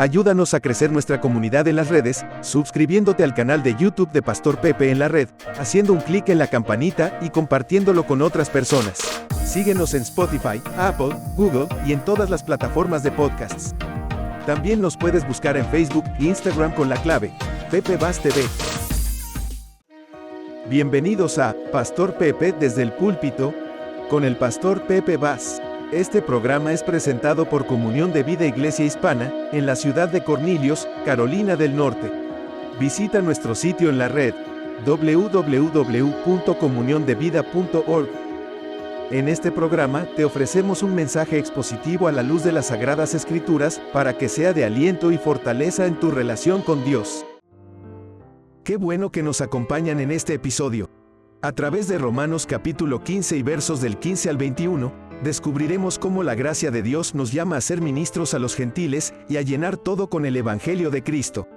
Ayúdanos a crecer nuestra comunidad en las redes, suscribiéndote al canal de YouTube de Pastor Pepe en la red, haciendo un clic en la campanita y compartiéndolo con otras personas. Síguenos en Spotify, Apple, Google y en todas las plataformas de podcasts. También nos puedes buscar en Facebook e Instagram con la clave Pepe Vaz TV. Bienvenidos a Pastor Pepe desde el púlpito, con el Pastor Pepe Vaz. Este programa es presentado por Comunión de Vida Iglesia Hispana, en la ciudad de Cornelius, Carolina del Norte. Visita nuestro sitio en la red, www.comuniondevida.org. En este programa, te ofrecemos un mensaje expositivo a la luz de las Sagradas Escrituras, para que sea de aliento y fortaleza en tu relación con Dios. Qué bueno que nos acompañan en este episodio. A través de Romanos capítulo 15 y versos del 15 al 21, descubriremos cómo la gracia de Dios nos llama a ser ministros a los gentiles y a llenar todo con el Evangelio de Cristo.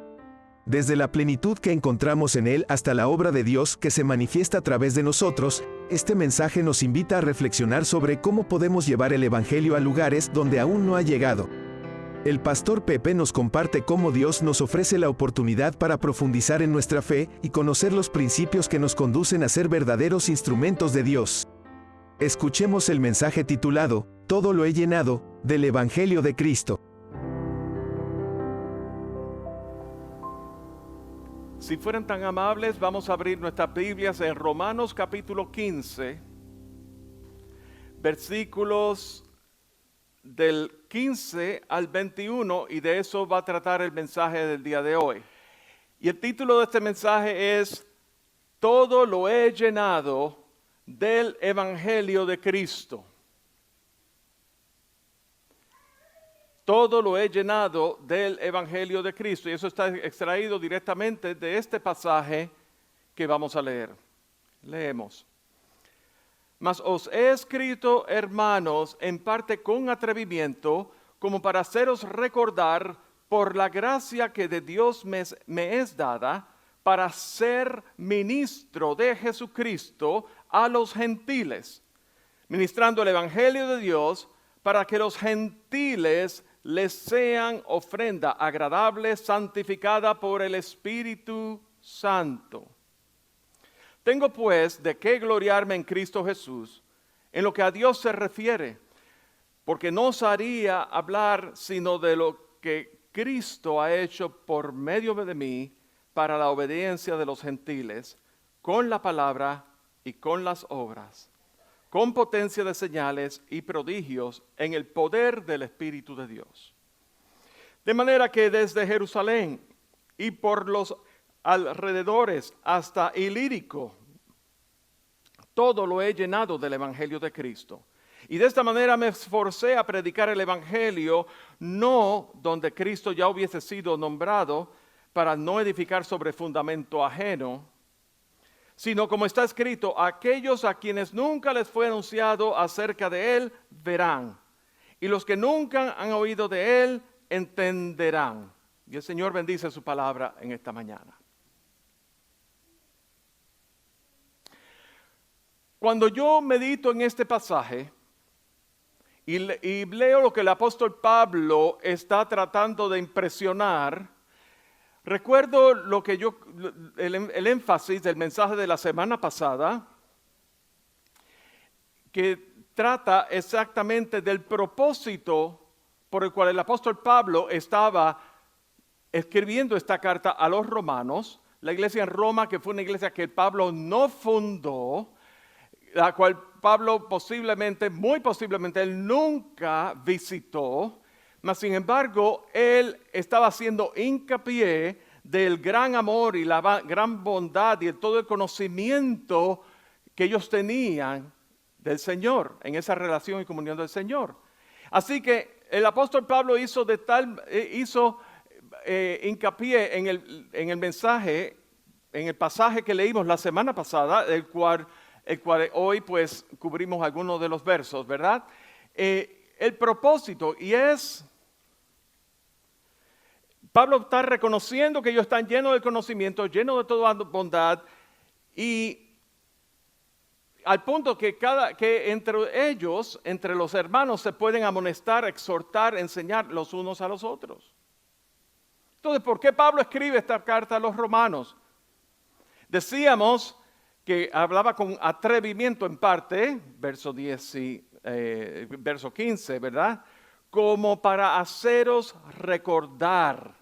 Desde la plenitud que encontramos en Él hasta la obra de Dios que se manifiesta a través de nosotros, este mensaje nos invita a reflexionar sobre cómo podemos llevar el Evangelio a lugares donde aún no ha llegado. El Pastor Pepe nos comparte cómo Dios nos ofrece la oportunidad para profundizar en nuestra fe y conocer los principios que nos conducen a ser verdaderos instrumentos de Dios. Escuchemos el mensaje titulado, Todo lo he llenado, del Evangelio de Cristo. Si fueran tan amables, vamos a abrir nuestras Biblias en Romanos capítulo 15, versículos del 15 al 21, y de eso va a tratar el mensaje del día de hoy. Y el título de este mensaje es, Todo lo he llenado del Evangelio de Cristo. Todo lo he llenado del Evangelio de Cristo. Y eso está extraído directamente de este pasaje que vamos a leer. Leemos. Mas os he escrito, hermanos, en parte con atrevimiento, como para haceros recordar por la gracia que de Dios me es dada, para ser ministro de Jesucristo a los gentiles, ministrando el Evangelio de Dios, para que los gentiles les sean ofrenda agradable, santificada por el Espíritu Santo. Tengo pues de qué gloriarme en Cristo Jesús, en lo que a Dios se refiere, porque no os haría hablar sino de lo que Cristo ha hecho por medio de mí para la obediencia de los gentiles, con la palabra y con las obras, con potencia de señales y prodigios en el poder del Espíritu de Dios. De manera que desde Jerusalén y por los alrededores hasta Ilírico, todo lo he llenado del Evangelio de Cristo. Y de esta manera me esforcé a predicar el Evangelio, no donde Cristo ya hubiese sido nombrado, para no edificar sobre fundamento ajeno, sino como está escrito, aquellos a quienes nunca les fue anunciado acerca de Él, verán. Y los que nunca han oído de Él, entenderán. Y el Señor bendice su palabra en esta mañana. Cuando yo medito en este pasaje y leo lo que el apóstol Pablo está tratando de impresionar, recuerdo el énfasis del mensaje de la semana pasada, que trata exactamente del propósito por el cual el apóstol Pablo estaba escribiendo esta carta a los romanos, la iglesia en Roma, que fue una iglesia que Pablo no fundó, la cual Pablo muy posiblemente, él nunca visitó, mas sin embargo, él estaba haciendo hincapié del gran amor y la gran bondad y todo el conocimiento que ellos tenían del Señor, en esa relación y comunión del Señor. Así que el apóstol Pablo hizo hincapié en el mensaje, en el pasaje que leímos la semana pasada, el cual hoy pues cubrimos algunos de los versos, ¿verdad? El propósito, y es, Pablo está reconociendo que ellos están llenos de conocimiento, llenos de toda bondad, y al punto que entre ellos, entre los hermanos, se pueden amonestar, exhortar, enseñar los unos a los otros. Entonces, ¿por qué Pablo escribe esta carta a los romanos? Decíamos que hablaba con atrevimiento en parte, verso 15, ¿verdad? Como para haceros recordar.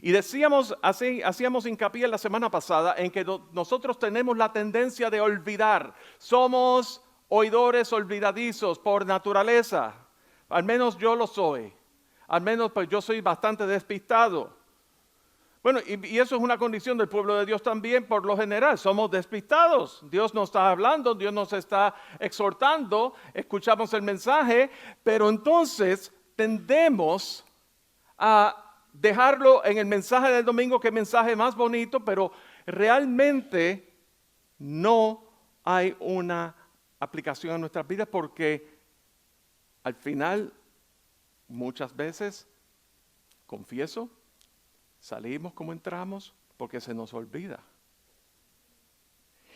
Y decíamos, así, hacíamos hincapié la semana pasada en que nosotros tenemos la tendencia de olvidar. Somos oidores olvidadizos por naturaleza. Al menos yo lo soy. Al menos pues yo soy bastante despistado. Bueno, y eso es una condición del pueblo de Dios también por lo general. Somos despistados. Dios nos está hablando, Dios nos está exhortando, escuchamos el mensaje, pero entonces tendemos a dejarlo en el mensaje del domingo, que mensaje más bonito, pero realmente no hay una aplicación en nuestras vidas porque al final muchas veces, confieso, salimos como entramos porque se nos olvida.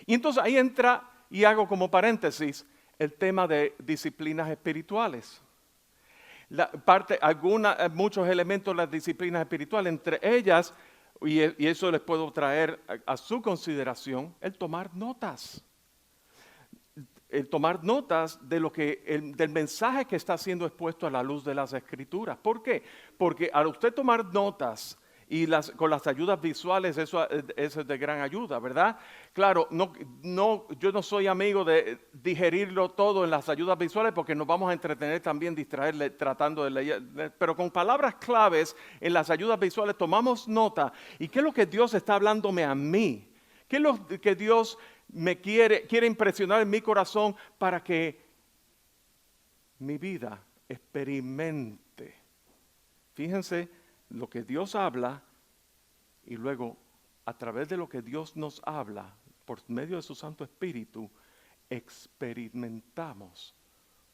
Y entonces ahí entra, y hago como paréntesis, el tema de disciplinas espirituales. Muchos elementos de las disciplinas espirituales, entre ellas, y eso les puedo traer a su consideración, el tomar notas. El tomar notas de del mensaje que está siendo expuesto a la luz de las Escrituras. ¿Por qué? Porque al usted tomar notas y con las ayudas visuales, eso es de gran ayuda, ¿verdad? Claro, yo no soy amigo de digerirlo todo en las ayudas visuales porque nos vamos a entretener también, distraerle, tratando de leer. Pero con palabras claves en las ayudas visuales tomamos nota. ¿Y qué es lo que Dios está hablándome a mí? ¿Qué es lo que Dios me quiere impresionar en mi corazón para que mi vida experimente? Fíjense lo que Dios habla y luego a través de lo que Dios nos habla por medio de su Santo Espíritu experimentamos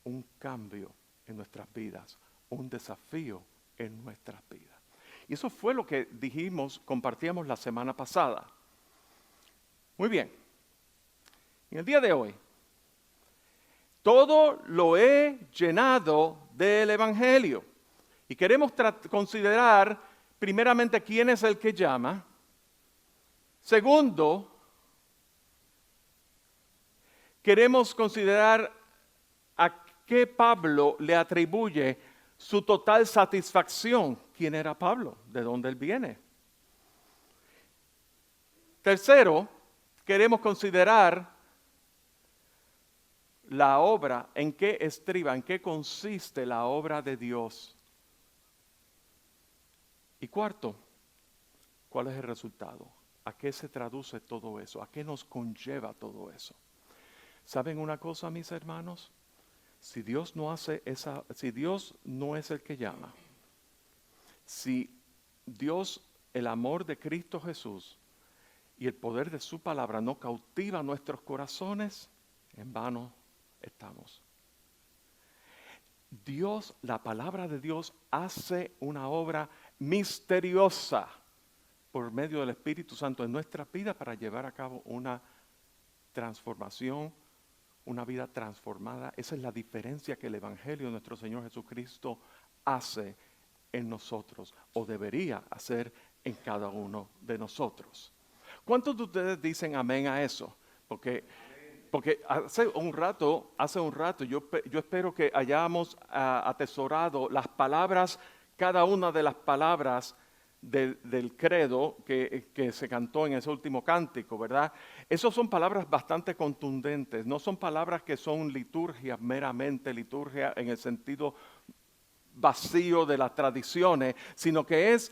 un cambio en nuestras vidas, un desafío en nuestras vidas. Y eso fue lo que compartíamos la semana pasada. Muy bien. En el día de hoy, todo lo he llenado del Evangelio. Y queremos considerar primeramente quién es el que llama. Segundo, queremos considerar a qué Pablo le atribuye su total satisfacción. ¿Quién era Pablo? ¿De dónde él viene? Tercero, queremos considerar la obra, en qué estriba, en qué consiste la obra de Dios. Y cuarto, ¿cuál es el resultado? ¿A qué se traduce todo eso? ¿A qué nos conlleva todo eso? ¿Saben una cosa, mis hermanos? Si Dios no es el que llama, si Dios, el amor de Cristo Jesús y el poder de su palabra no cautiva nuestros corazones, en vano estamos. Dios, la palabra de Dios hace una obra misteriosa por medio del Espíritu Santo en nuestra vida para llevar a cabo una transformación, una vida transformada. Esa es la diferencia que el Evangelio de nuestro Señor Jesucristo hace en nosotros, o debería hacer en cada uno de nosotros. ¿Cuántos de ustedes dicen amén a eso? Porque hace un rato yo espero que hayamos atesorado las palabras, cada una de las palabras del credo que se cantó en ese último cántico, ¿verdad? Esas son palabras bastante contundentes, no son palabras que son liturgia, meramente liturgia en el sentido vacío de las tradiciones, sino que es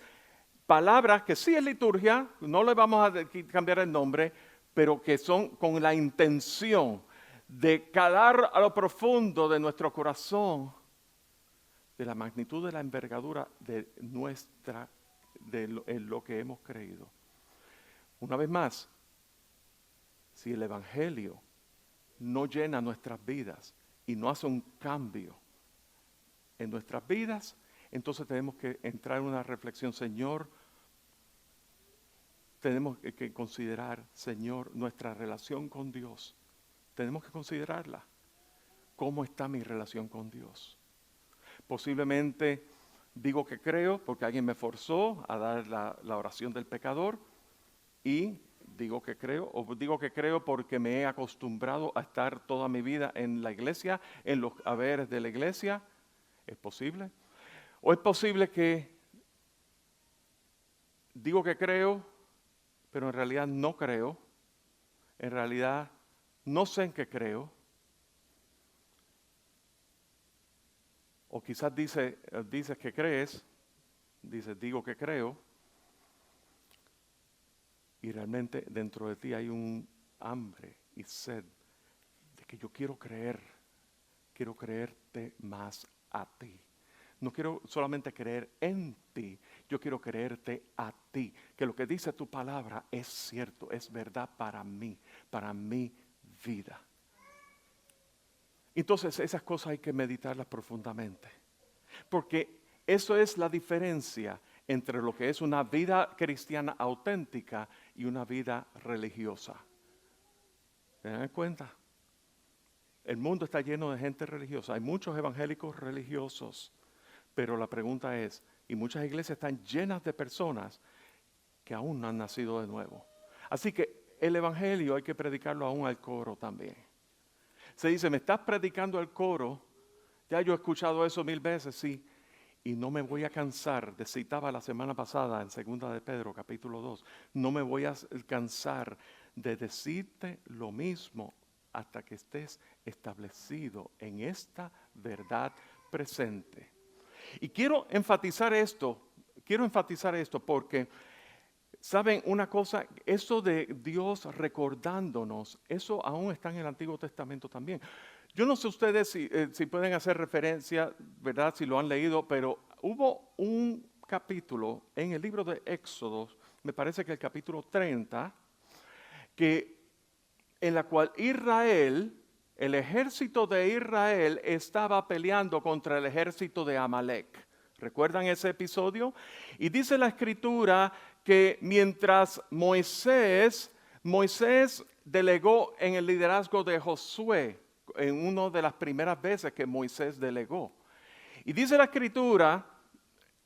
palabras que sí es liturgia, no le vamos a cambiar el nombre, pero que son con la intención de calar a lo profundo de nuestro corazón, de la magnitud de la envergadura de lo que hemos creído. Una vez más, si el Evangelio no llena nuestras vidas y no hace un cambio en nuestras vidas, entonces tenemos que entrar en una reflexión. Señor, tenemos que considerar, Señor, nuestra relación con Dios. Tenemos que considerarla. ¿Cómo está mi relación con Dios? Posiblemente Digo que creo porque alguien me forzó a dar la oración del pecador. Y digo que creo, o digo que creo porque me he acostumbrado a estar toda mi vida en la iglesia, en los haberes de la iglesia. ¿Es posible? ¿O es posible que digo que creo, pero en realidad no creo? En realidad no sé en qué creo. O quizás dices que crees, digo que creo, y realmente dentro de ti hay un hambre y sed de que yo quiero creerte más a ti. No quiero solamente creer en ti, yo quiero creerte a ti, que lo que dice tu palabra es cierto, es verdad para mí, para mi vida. Entonces esas cosas hay que meditarlas profundamente, porque eso es la diferencia entre lo que es una vida cristiana auténtica y una vida religiosa. ¿Se dan cuenta? El mundo está lleno de gente religiosa, hay muchos evangélicos religiosos, pero la pregunta es, y muchas iglesias están llenas de personas que aún no han nacido de nuevo. Así que el evangelio hay que predicarlo aún al coro también. Se dice, ¿me estás predicando al coro? Ya yo he escuchado eso 1000 veces, sí. Y no me voy a cansar, citaba la semana pasada en 2 de Pedro, capítulo 2, no me voy a cansar de decirte lo mismo hasta que estés establecido en esta verdad presente. Y quiero enfatizar esto porque, ¿saben una cosa? Eso de Dios recordándonos, eso aún está en el Antiguo Testamento también. Yo no sé ustedes si pueden hacer referencia, ¿verdad? Si lo han leído, pero hubo un capítulo en el libro de Éxodo, me parece que el capítulo 30, en la cual el ejército de Israel estaba peleando contra el ejército de Amalek. ¿Recuerdan ese episodio? Y dice la Escritura que mientras Moisés delegó en el liderazgo de Josué, en una de las primeras veces que Moisés delegó. Y dice la Escritura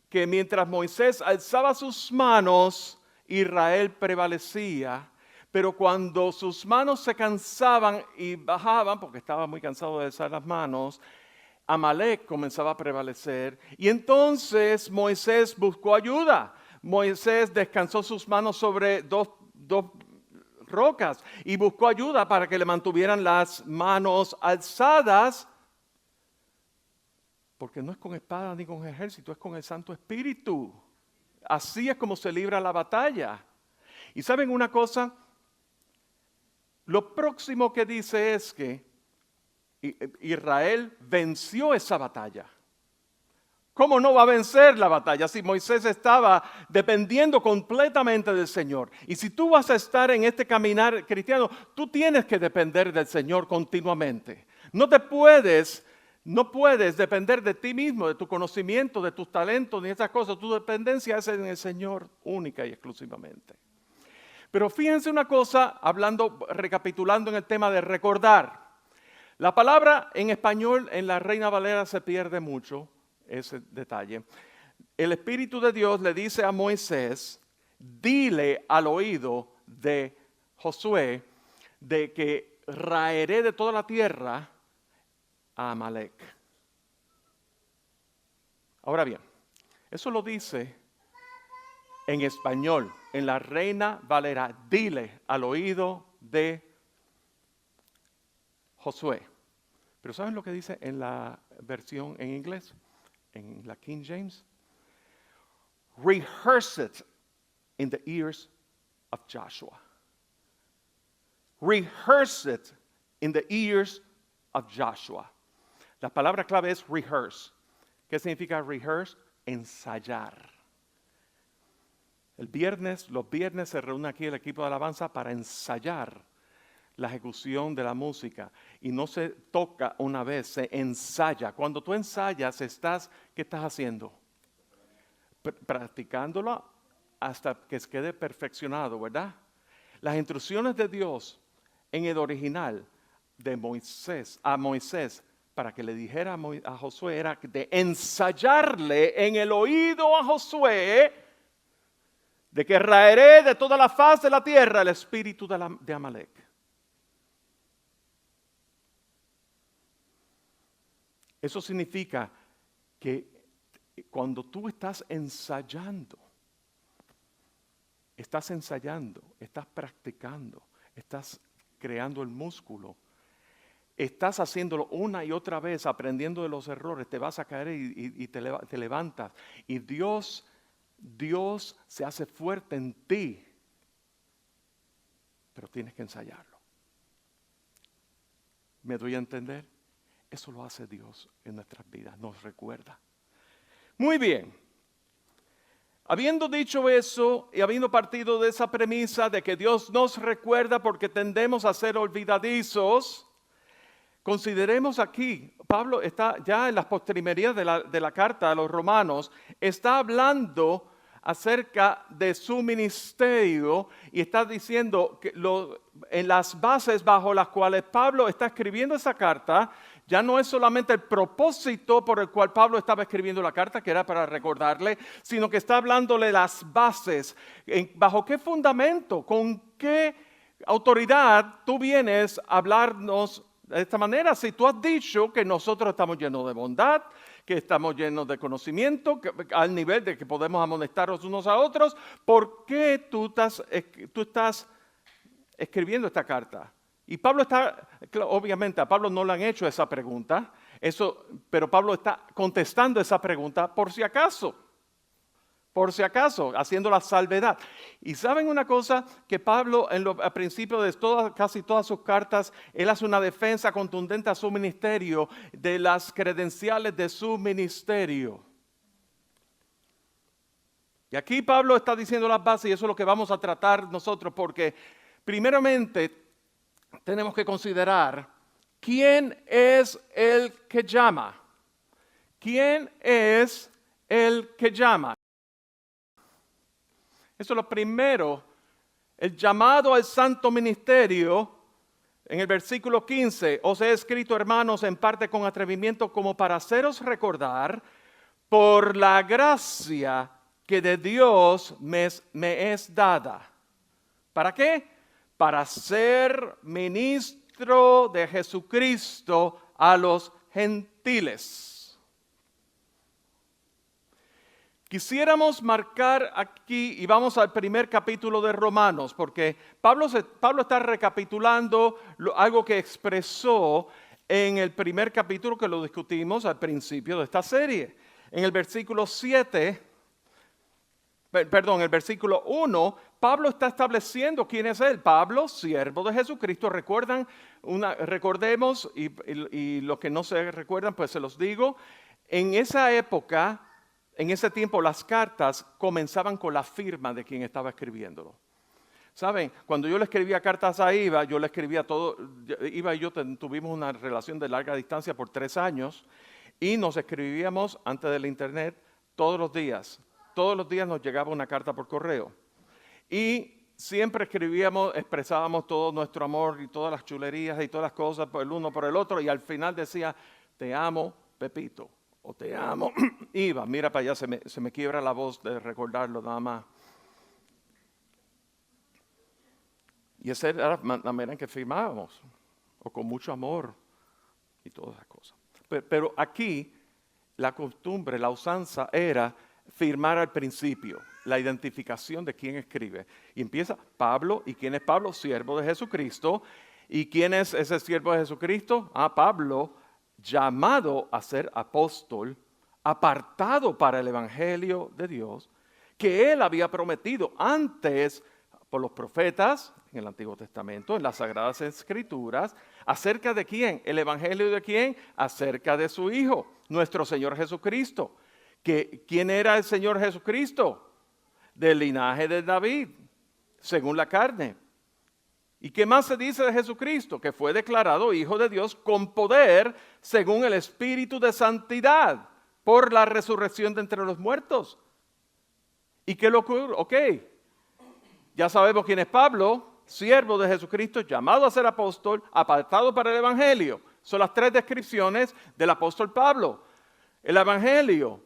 que mientras Moisés alzaba sus manos, Israel prevalecía, pero cuando sus manos se cansaban y bajaban, porque estaba muy cansado de alzar las manos, Amalek comenzaba a prevalecer. Y entonces Moisés buscó ayuda. Moisés descansó sus manos sobre dos rocas y buscó ayuda para que le mantuvieran las manos alzadas, porque no es con espada ni con ejército, es con el Santo Espíritu. Así es como se libra la batalla. Y ¿saben una cosa? Lo próximo que dice es que Israel venció esa batalla. ¿Cómo no va a vencer la batalla si Moisés estaba dependiendo completamente del Señor? Y si tú vas a estar en este caminar cristiano, tú tienes que depender del Señor continuamente. No puedes depender de ti mismo, de tu conocimiento, de tus talentos, ni esas cosas. Tu dependencia es en el Señor única y exclusivamente. Pero fíjense una cosa, recapitulando en el tema de recordar. La palabra en español en la Reina Valera se pierde mucho. Ese detalle. El Espíritu de Dios le dice a Moisés, dile al oído de Josué de que raeré de toda la tierra a Amalek. Ahora bien, eso lo dice en español, en la Reina Valera, dile al oído de Josué. Pero ¿saben lo que dice en la versión en inglés? En la King James, rehearse it in the ears of Joshua. Rehearse it in the ears of Joshua. La palabra clave es rehearse. ¿Qué significa rehearse? Ensayar. Los viernes se reúne aquí el equipo de alabanza para ensayar la ejecución de la música. Y no se toca una vez, se ensaya. Cuando tú ensayas, ¿qué estás haciendo? Practicándolo hasta que quede perfeccionado, ¿verdad? Las instrucciones de Dios en el original a Moisés para que le dijera a Josué era de ensayarle en el oído a Josué de que raeré de toda la faz de la tierra el espíritu de Amalek. Eso significa que cuando tú estás ensayando, estás practicando, estás creando el músculo, estás haciéndolo una y otra vez, aprendiendo de los errores, te vas a caer y te levantas. Y Dios se hace fuerte en ti, pero tienes que ensayarlo. ¿Me doy a entender? Eso lo hace Dios en nuestras vidas, nos recuerda. Muy bien. Habiendo dicho eso y habiendo partido de esa premisa de que Dios nos recuerda porque tendemos a ser olvidadizos, consideremos aquí, Pablo está ya en las postrimerías de la carta a los romanos, está hablando acerca de su ministerio y está diciendo que en las bases bajo las cuales Pablo está escribiendo esa carta, ya no es solamente el propósito por el cual Pablo estaba escribiendo la carta, que era para recordarle, sino que está hablándole las bases, bajo qué fundamento, con qué autoridad tú vienes a hablarnos de esta manera. Si tú has dicho que nosotros estamos llenos de bondad, que estamos llenos de conocimiento, al nivel de que podemos amonestarnos unos a otros, ¿por qué tú estás escribiendo esta carta? Y Pablo obviamente a Pablo no le han hecho esa pregunta, pero Pablo está contestando esa pregunta por si acaso, haciendo la salvedad. Y saben una cosa, que Pablo al principio de casi todas sus cartas, él hace una defensa contundente a su ministerio, de las credenciales de su ministerio. Y aquí Pablo está diciendo las bases y eso es lo que vamos a tratar nosotros, porque primeramente tenemos que considerar quién es el que llama. ¿Quién es el que llama? Eso es lo primero. El llamado al santo ministerio, en el versículo 15, os he escrito, hermanos, en parte con atrevimiento, como para haceros recordar, por la gracia que de Dios me es dada. ¿Para qué? Para ser ministro de Jesucristo a los gentiles. Quisiéramos marcar aquí, y vamos al primer capítulo de Romanos, porque Pablo está recapitulando algo que expresó en el primer capítulo que lo discutimos al principio de esta serie. En el versículo 1, Pablo está estableciendo quién es él. Pablo, siervo de Jesucristo. Recordemos, y los que no se recuerdan, pues se los digo. En esa época, en ese tiempo, las cartas comenzaban con la firma de quien estaba escribiéndolo. ¿Saben? Cuando yo le escribía cartas a Iva, yo le escribía todo. Iva y yo tuvimos una relación de larga distancia por 3 años y nos escribíamos antes del internet todos los días. Todos los días nos llegaba una carta por correo. Y siempre expresábamos todo nuestro amor y todas las chulerías y todas las cosas por el uno por el otro. Y al final decía, te amo, Pepito. O te amo, Iva. Mira para allá, se me quiebra la voz de recordarlo nada más. Y esa era la manera en que firmábamos. O con mucho amor y todas esas cosas. Pero aquí la costumbre, la usanza era firmar al principio, la identificación de quién escribe. Y empieza Pablo, ¿y quién es Pablo? Siervo de Jesucristo. ¿Y quién es ese siervo de Jesucristo? Pablo, llamado a ser apóstol, apartado para el evangelio de Dios, que él había prometido antes por los profetas en el Antiguo Testamento, en las Sagradas Escrituras. ¿Acerca de quién? ¿El evangelio de quién? Acerca de su Hijo, nuestro Señor Jesucristo. ¿Quién era el Señor Jesucristo? Del linaje de David, según la carne. ¿Y qué más se dice de Jesucristo? Que fue declarado Hijo de Dios con poder según el Espíritu de Santidad por la resurrección de entre los muertos. ¿Y qué le ocurre? Ok, ya sabemos quién es Pablo, siervo de Jesucristo, llamado a ser apóstol, apartado para el Evangelio. Son las 3 descripciones del apóstol Pablo. El Evangelio.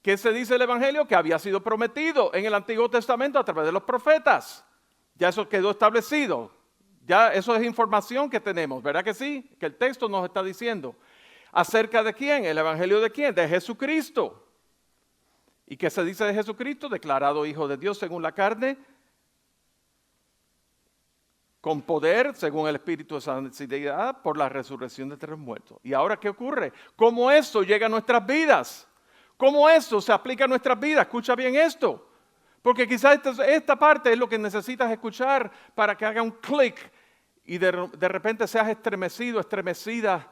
¿Qué se dice del Evangelio? Que había sido prometido en el Antiguo Testamento a través de los profetas. Ya eso quedó establecido. Ya eso es información que tenemos, ¿verdad que sí? Que el texto nos está diciendo. ¿Acerca de quién? ¿El Evangelio de quién? De Jesucristo. ¿Y qué se dice de Jesucristo? Declarado Hijo de Dios según la carne, con poder, según el Espíritu de Santidad, por la resurrección de entre los muertos. ¿Y ahora qué ocurre? ¿Cómo eso llega a nuestras vidas? ¿Cómo eso se aplica a nuestras vidas? Escucha bien esto. Porque quizás esta parte es lo que necesitas escuchar para que haga un clic y de repente seas estremecido, estremecida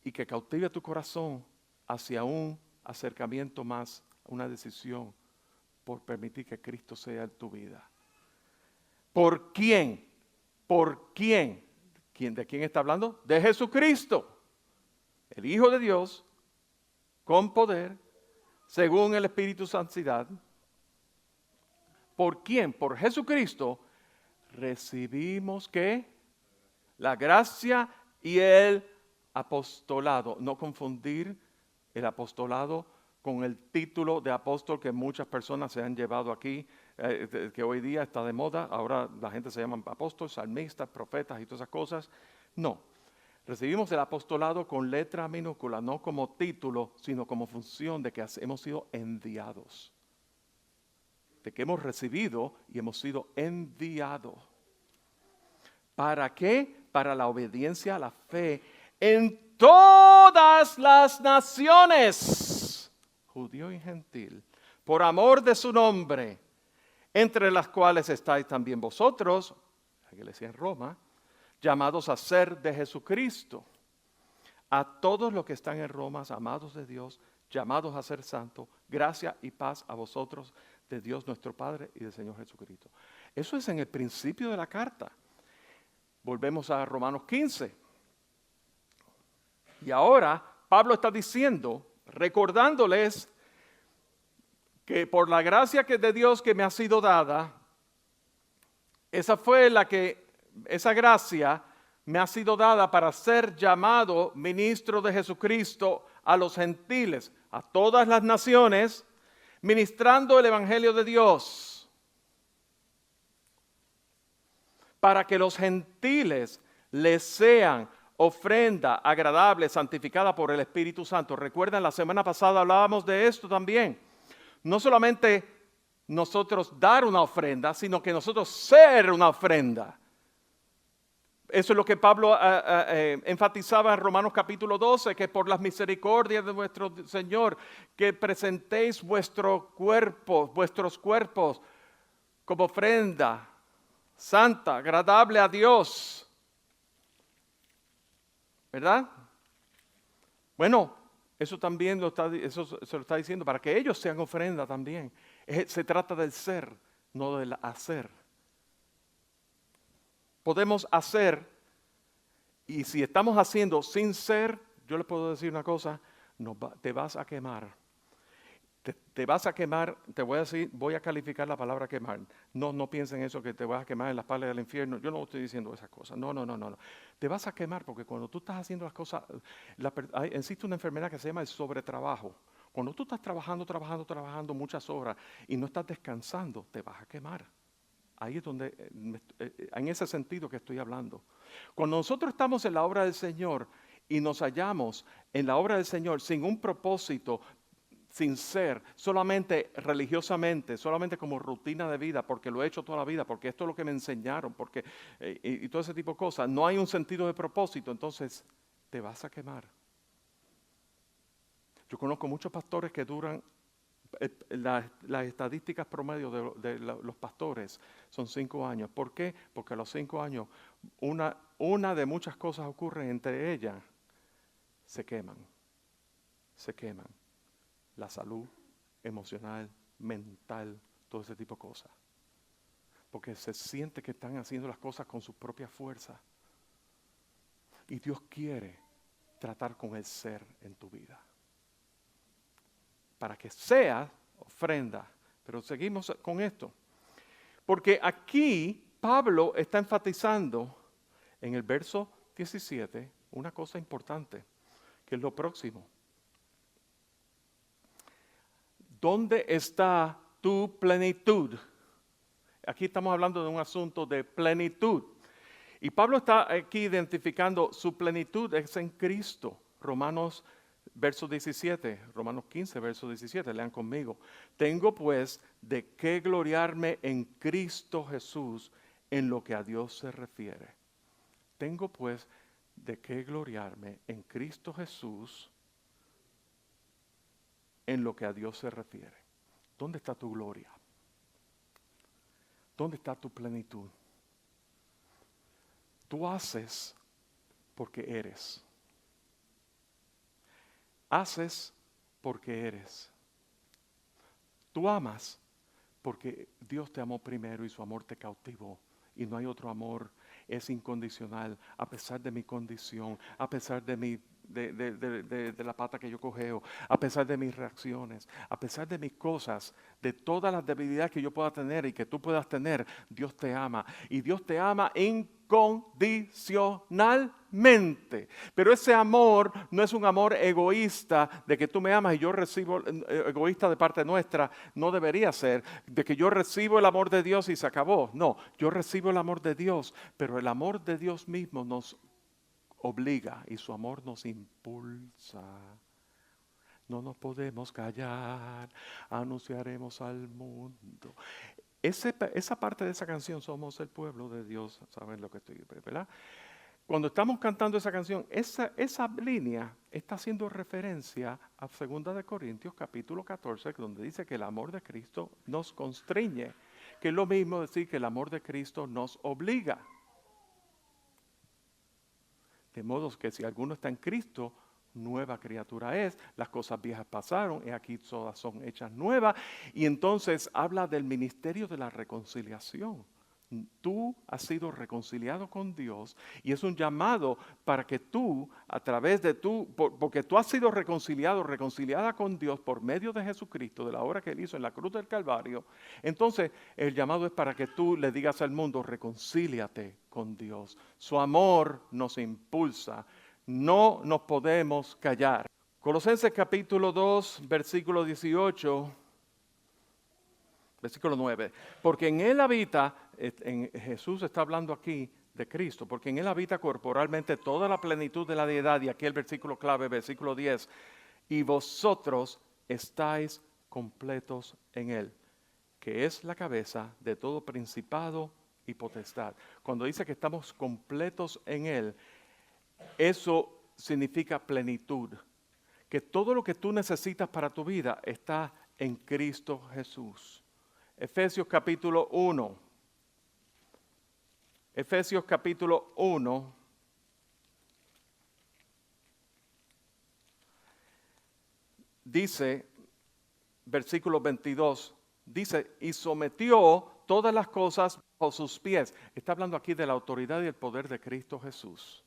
y que cautive tu corazón hacia un acercamiento más, una decisión por permitir que Cristo sea en tu vida. ¿Por quién? ¿Por quién? ¿De quién está hablando? De Jesucristo, el Hijo de Dios, con poder, según el Espíritu Santidad. ¿Por quién? Por Jesucristo recibimos ¿qué? La gracia y el apostolado. No confundir el apostolado con el título de apóstol que muchas personas se han llevado aquí, que hoy día está de moda. Ahora la gente se llama apóstoles, salmistas, profetas y todas esas cosas. No. Recibimos el apostolado con letra minúscula, no como título, sino como función de que hemos sido enviados. De que hemos recibido y hemos sido enviados. ¿Para qué? Para la obediencia a la fe en todas las naciones, judío y gentil, por amor de su nombre, entre las cuales estáis también vosotros, la iglesia en Roma, llamados a ser de Jesucristo. A todos los que están en Roma, amados de Dios, llamados a ser santos, gracia y paz a vosotros, de Dios nuestro Padre y del Señor Jesucristo. Eso es en el principio de la carta. Volvemos a Romanos 15. Y ahora Pablo está diciendo, recordándoles que por la gracia que de Dios que me ha sido dada, esa gracia me ha sido dada para ser llamado ministro de Jesucristo a los gentiles, a todas las naciones, ministrando el Evangelio de Dios, para que los gentiles les sean ofrenda agradable, santificada por el Espíritu Santo. Recuerdan, la semana pasada hablábamos de esto también. No solamente nosotros dar una ofrenda, sino que nosotros ser una ofrenda. Eso es lo que Pablo enfatizaba en Romanos capítulo 12, que por las misericordias de nuestro Señor, que presentéis vuestros cuerpos como ofrenda santa, agradable a Dios. ¿Verdad? Bueno, eso también eso se lo está diciendo para que ellos sean ofrenda también. Se trata del ser, no del hacer. Podemos hacer, y si estamos haciendo sin ser, yo les puedo decir una cosa, te vas a quemar. Te vas a quemar, te voy a decir, voy a calificar la palabra quemar. No piensen eso que te vas a quemar en las palas del infierno. Yo no estoy diciendo esas cosas. No. Te vas a quemar porque cuando tú estás haciendo las cosas, existe una enfermedad que se llama el sobretrabajo. Cuando tú estás trabajando muchas horas y no estás descansando, te vas a quemar. Ahí es donde, en ese sentido que estoy hablando. Cuando nosotros estamos en la obra del Señor y nos hallamos en la obra del Señor sin un propósito, sin ser, solamente religiosamente, solamente como rutina de vida, porque lo he hecho toda la vida, porque esto es lo que me enseñaron, porque y todo ese tipo de cosas, no hay un sentido de propósito, entonces te vas a quemar. Yo conozco muchos pastores que duran, las estadísticas promedio de los pastores son 5 años. ¿Por qué? Porque a los 5 años una de muchas cosas ocurren, entre ellas se queman. La salud emocional, mental, todo ese tipo de cosas. Porque se siente que están haciendo las cosas con su propia fuerza. Y Dios quiere tratar con el ser en tu vida. Para que sea ofrenda. Pero seguimos con esto. Porque aquí Pablo está enfatizando en el verso 17 una cosa importante, que es lo próximo. ¿Dónde está tu plenitud? Aquí estamos hablando de un asunto de plenitud. Y Pablo está aquí identificando su plenitud es en Cristo. Romanos verso 17, Romanos 15, verso 17, lean conmigo. Tengo pues de qué gloriarme en Cristo Jesús en lo que a Dios se refiere. Tengo pues de qué gloriarme en Cristo Jesús en lo que a Dios se refiere. ¿Dónde está tu gloria? ¿Dónde está tu plenitud? Tú haces porque eres. Haces porque eres. Tú amas porque Dios te amó primero y su amor te cautivó. Y no hay otro amor, es incondicional, a pesar de mi condición, a pesar de la pata que yo cojeo, a pesar de mis reacciones, a pesar de mis cosas, de todas las debilidades que yo pueda tener y que tú puedas tener, Dios te ama. Y Dios te ama incondicionalmente. Pero ese amor no es un amor egoísta de que tú me amas y yo recibo, egoísta de parte nuestra, no debería ser, de que yo recibo el amor de Dios y se acabó. No, yo recibo el amor de Dios, pero el amor de Dios mismo nos obliga y su amor nos impulsa. No nos podemos callar, anunciaremos al mundo. Esa parte de esa canción, somos el pueblo de Dios, ¿saben lo que estoy, verdad? Cuando estamos cantando esa canción, esa línea está haciendo referencia a 2 de Corintios capítulo 14, donde dice que el amor de Cristo nos constriñe, que es lo mismo decir que el amor de Cristo nos obliga. De modo que si alguno está en Cristo, nueva criatura es, las cosas viejas pasaron y aquí todas son hechas nuevas. Y entonces habla del ministerio de la reconciliación. Tú has sido reconciliado con Dios y es un llamado para que tú, a través de porque tú has sido reconciliada con Dios por medio de Jesucristo, de la obra que Él hizo en la cruz del Calvario. Entonces el llamado es para que tú le digas al mundo, reconcíliate con Dios. Su amor nos impulsa. No nos podemos callar. Colosenses capítulo 2, versículo 18, versículo 9. Porque en Él habita, Jesús está hablando aquí de Cristo, porque en Él habita corporalmente toda la plenitud de la deidad. Y aquí el versículo clave, versículo 10. Y vosotros estáis completos en Él, que es la cabeza de todo principado y potestad. Cuando dice que estamos completos en Él, eso significa plenitud, que todo lo que tú necesitas para tu vida está en Cristo Jesús. Efesios capítulo 1. Efesios capítulo 1. Dice, versículo 22, dice, y sometió todas las cosas bajo sus pies. Está hablando aquí de la autoridad y el poder de Cristo Jesús.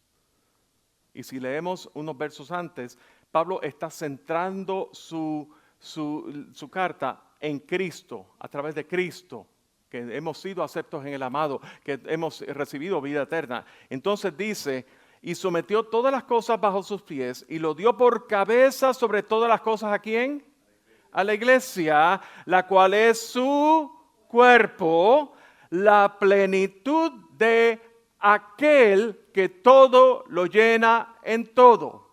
Y si leemos unos versos antes, Pablo está centrando su carta en Cristo, a través de Cristo, que hemos sido aceptos en el amado, que hemos recibido vida eterna. Entonces dice, y sometió todas las cosas bajo sus pies, y lo dio por cabeza sobre todas las cosas, ¿a quién? A la iglesia, la cual es su cuerpo, la plenitud de aquel que todo lo llena en todo.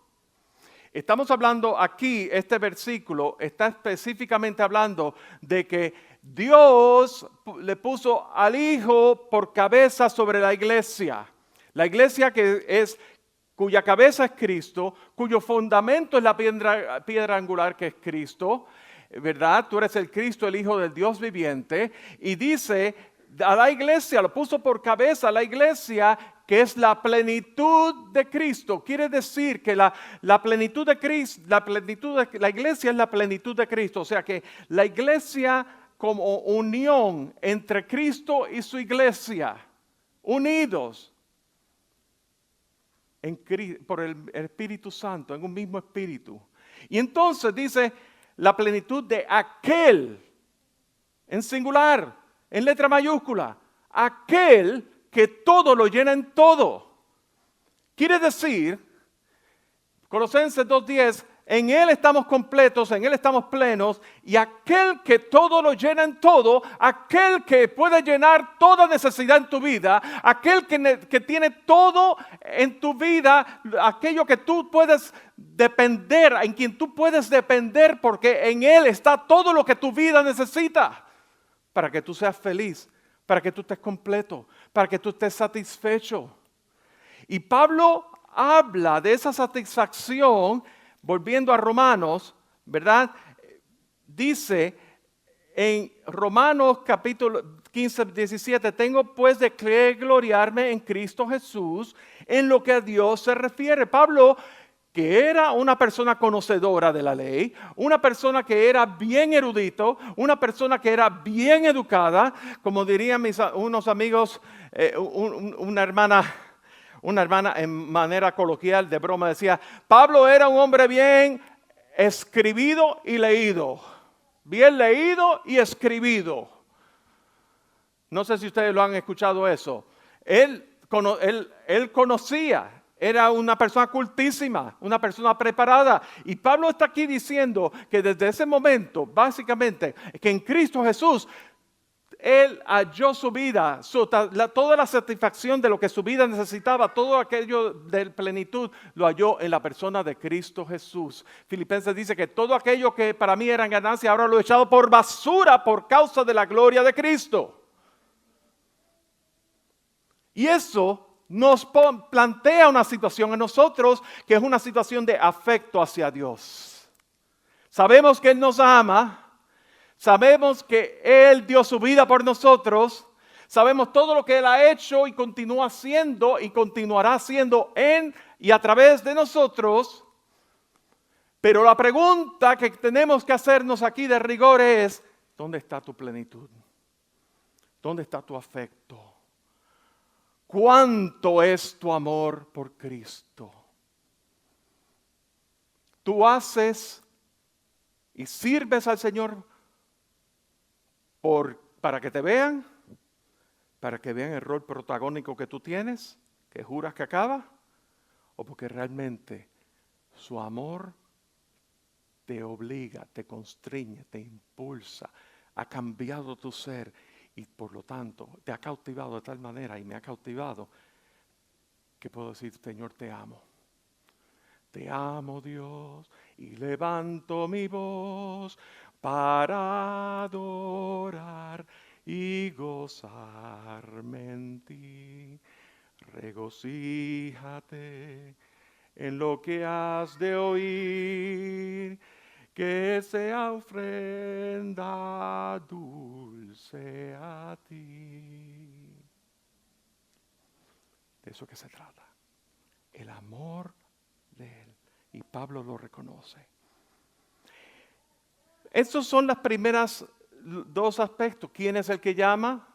Estamos hablando aquí, este versículo está específicamente hablando de que Dios le puso al Hijo por cabeza sobre la iglesia. La iglesia cuya cabeza es Cristo, cuyo fundamento es la piedra angular que es Cristo, ¿verdad? Tú eres el Cristo, el Hijo del Dios viviente, y dice a la iglesia, lo puso por cabeza a la iglesia, que es la plenitud de Cristo. Quiere decir que la plenitud de Cristo, la iglesia es la plenitud de Cristo. O sea que la iglesia como unión entre Cristo y su iglesia, unidos por el Espíritu Santo, en un mismo espíritu. Y entonces dice la plenitud de aquel, en singular, en letra mayúscula, aquel que todo lo llena en todo. Quiere decir Colosenses 2:10, en Él estamos completos, en Él estamos plenos, y aquel que todo lo llena en todo, aquel que puede llenar toda necesidad en tu vida, aquel que tiene todo en tu vida, aquello que tú puedes depender, en quien tú puedes depender, porque en Él está todo lo que tu vida necesita, para que tú seas feliz, para que tú estés completo, para que tú estés satisfecho. Y Pablo habla de esa satisfacción, volviendo a Romanos, ¿verdad? Dice en Romanos capítulo 15, 17, tengo pues de qué gloriarme en Cristo Jesús en lo que a Dios se refiere. Pablo, que era una persona conocedora de la ley, una persona que era bien erudito, una persona que era bien educada, como dirían unos amigos, una hermana en manera coloquial de broma decía, Pablo era un hombre bien escribido y leído. Bien leído y escribido. No sé si ustedes lo han escuchado eso. Él conocía, era una persona cultísima, una persona preparada. Y Pablo está aquí diciendo que desde ese momento, básicamente, que en Cristo Jesús, Él halló su vida, toda la satisfacción de lo que su vida necesitaba, todo aquello de plenitud, lo halló en la persona de Cristo Jesús. Filipenses dice que todo aquello que para mí era ganancia, ahora lo he echado por basura por causa de la gloria de Cristo. Y eso nos plantea una situación en nosotros que es una situación de afecto hacia Dios. Sabemos que Él nos ama. Sabemos que Él dio su vida por nosotros. Sabemos todo lo que Él ha hecho y continúa haciendo y continuará haciendo en y a través de nosotros. Pero la pregunta que tenemos que hacernos aquí de rigor es, ¿dónde está tu plenitud? ¿Dónde está tu afecto? ¿Cuánto es tu amor por Cristo? Tú haces y sirves al Señor para que te vean, para que vean el rol protagónico que tú tienes, que juras que acaba, o porque realmente su amor te obliga, te constriñe, te impulsa, ha cambiado tu ser y por lo tanto te ha cautivado de tal manera y me ha cautivado que puedo decir, Señor, te amo. Te amo, Dios, y levanto mi voz para adorar y gozarme en ti. Regocíjate en lo que has de oír, que sea ofrenda dulce a ti. De eso que se trata, el amor de Él. Y Pablo lo reconoce. Estos son las primeras dos aspectos. ¿Quién es el que llama?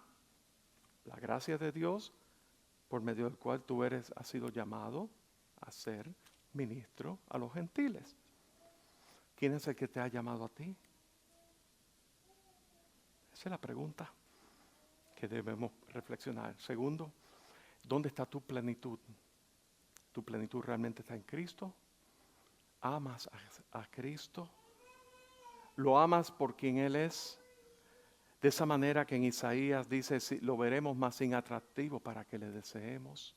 La gracia de Dios, por medio del cual tú has sido llamado a ser ministro a los gentiles. ¿Quién es el que te ha llamado a ti? Esa es la pregunta que debemos reflexionar. Segundo, ¿dónde está tu plenitud? ¿Tu plenitud realmente está en Cristo? ¿Amas a Cristo? ¿Lo amas por quien Él es? De esa manera que en Isaías dice, lo veremos más inatractivo para que le deseemos.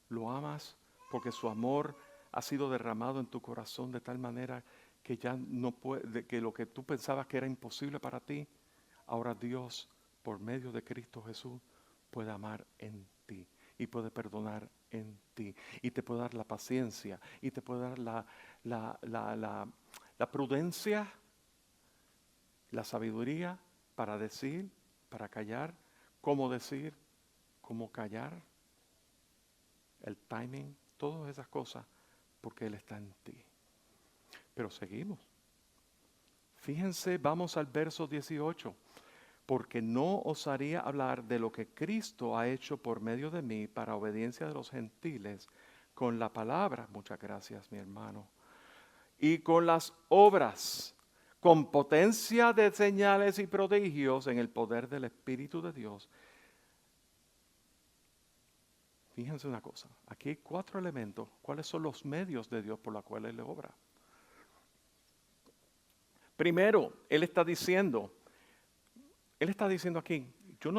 ¿Lo amas porque su amor ha sido derramado en tu corazón de tal manera que ya no puede, que lo que tú pensabas que era imposible para ti, ahora Dios, por medio de Cristo Jesús, puede amar en ti y puede perdonar en ti y te puede dar la paciencia y te puede dar la prudencia, la sabiduría para decir, para callar, cómo decir, cómo callar, el timing, todas esas cosas, porque Él está en ti. Pero seguimos. Fíjense, vamos al verso 18. Porque no osaría hablar de lo que Cristo ha hecho por medio de mí para obediencia de los gentiles con la palabra, muchas gracias mi hermano, y con las obras, con potencia de señales y prodigios en el poder del Espíritu de Dios. Fíjense una cosa, aquí hay 4 elementos. ¿Cuáles son los medios de Dios por los cuales Él obra? Primero, Él está diciendo aquí, yo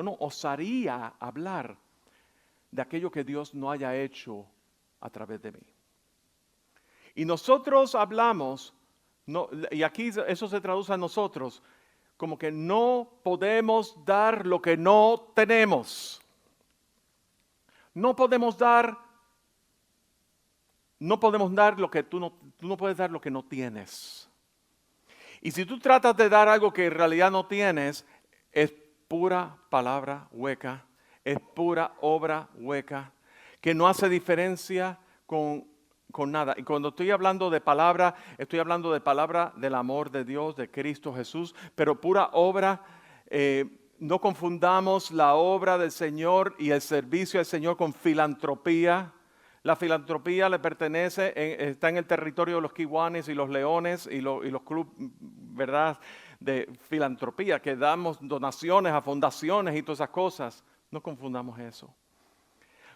no osaría hablar de aquello que Dios no haya hecho a través de mí. Y nosotros hablamos, y aquí eso se traduce a nosotros, como que no podemos dar lo que no tenemos. No podemos dar lo que tú no puedes dar lo que no tienes. Y si tú tratas de dar algo que en realidad no tienes, es pura palabra hueca, es pura obra hueca, que no hace diferencia con nada. Y cuando estoy hablando de palabra, estoy hablando de palabra del amor de Dios, de Cristo Jesús, pero pura obra. No confundamos la obra del Señor y el servicio del Señor con filantropía. La filantropía le pertenece, está en el territorio de los kiwanis y los leones y los clubes, ¿verdad?, de filantropía, que damos donaciones a fundaciones y todas esas cosas. No confundamos eso.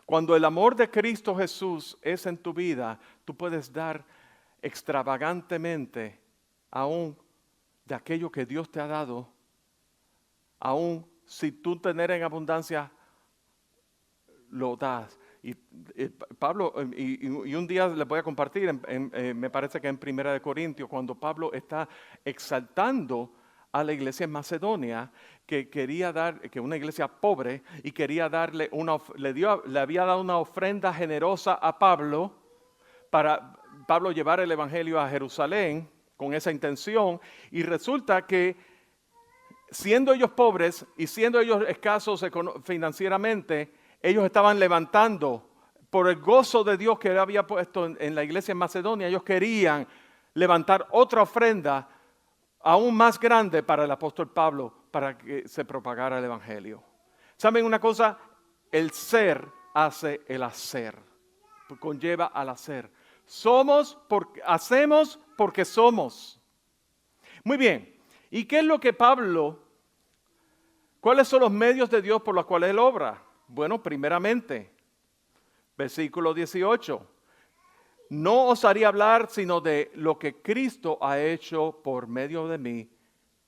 Cuando el amor de Cristo Jesús es en tu vida, tú puedes dar extravagantemente aún de aquello que Dios te ha dado, aún si tú tener en abundancia, lo das. Y Pablo, y un día les voy a compartir, me parece que en 1 Corintios, cuando Pablo está exaltando a la iglesia en Macedonia, que una iglesia pobre, y quería darle le había dado una ofrenda generosa a Pablo, para Pablo llevar el evangelio a Jerusalén, con esa intención, y resulta que siendo ellos pobres y siendo ellos escasos financieramente, ellos estaban levantando por el gozo de Dios que él había puesto en la iglesia en Macedonia. Ellos querían levantar otra ofrenda aún más grande para el apóstol Pablo, para que se propagara el evangelio. ¿Saben una cosa? El ser hace el hacer, conlleva al hacer. Hacemos porque somos. Muy bien. ¿Y qué es lo que cuáles son los medios de Dios por los cuales Él obra? Bueno, primeramente, versículo 18. No osaría hablar sino de lo que Cristo ha hecho por medio de mí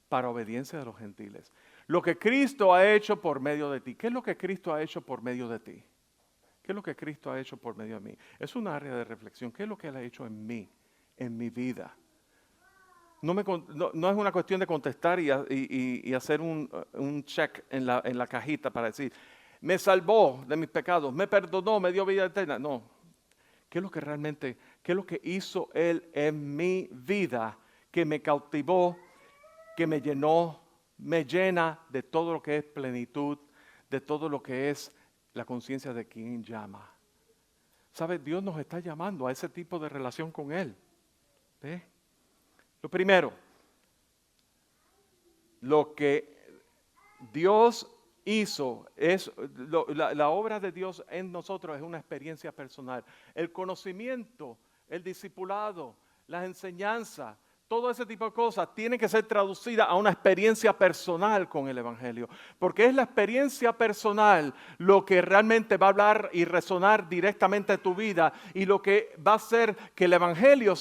para obediencia de los gentiles. Lo que Cristo ha hecho por medio de ti. ¿Qué es lo que Cristo ha hecho por medio de ti? ¿Qué es lo que Cristo ha hecho por medio de mí? Es un área de reflexión. ¿Qué es lo que Él ha hecho en mí, en mi vida? No es una cuestión de contestar y hacer un check en la cajita para decir, me salvó de mis pecados, me perdonó, me dio vida eterna. No. ¿Qué es lo que hizo Él en mi vida que me cautivó, que me llenó, me llena de todo lo que es plenitud, de todo lo que es la conciencia de quien llama? ¿Sabe? Dios nos está llamando a ese tipo de relación con Él. ¿Ve? Lo primero, lo que Dios hizo, la obra de Dios en nosotros es una experiencia personal. El conocimiento, el discipulado, las enseñanzas, todo ese tipo de cosas tienen que ser traducidas a una experiencia personal con el Evangelio. Porque es la experiencia personal lo que realmente va a hablar y resonar directamente en tu vida y lo que va a hacer que el Evangelio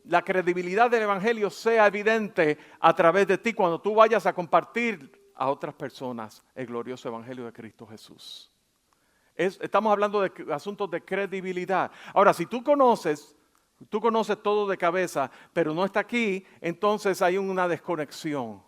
la credibilidad del Evangelio sea evidente a través de ti cuando tú vayas a compartir a otras personas el glorioso Evangelio de Cristo Jesús. Estamos hablando de asuntos de credibilidad. Ahora, si tú conoces todo de cabeza, pero no está aquí, entonces hay una desconexión.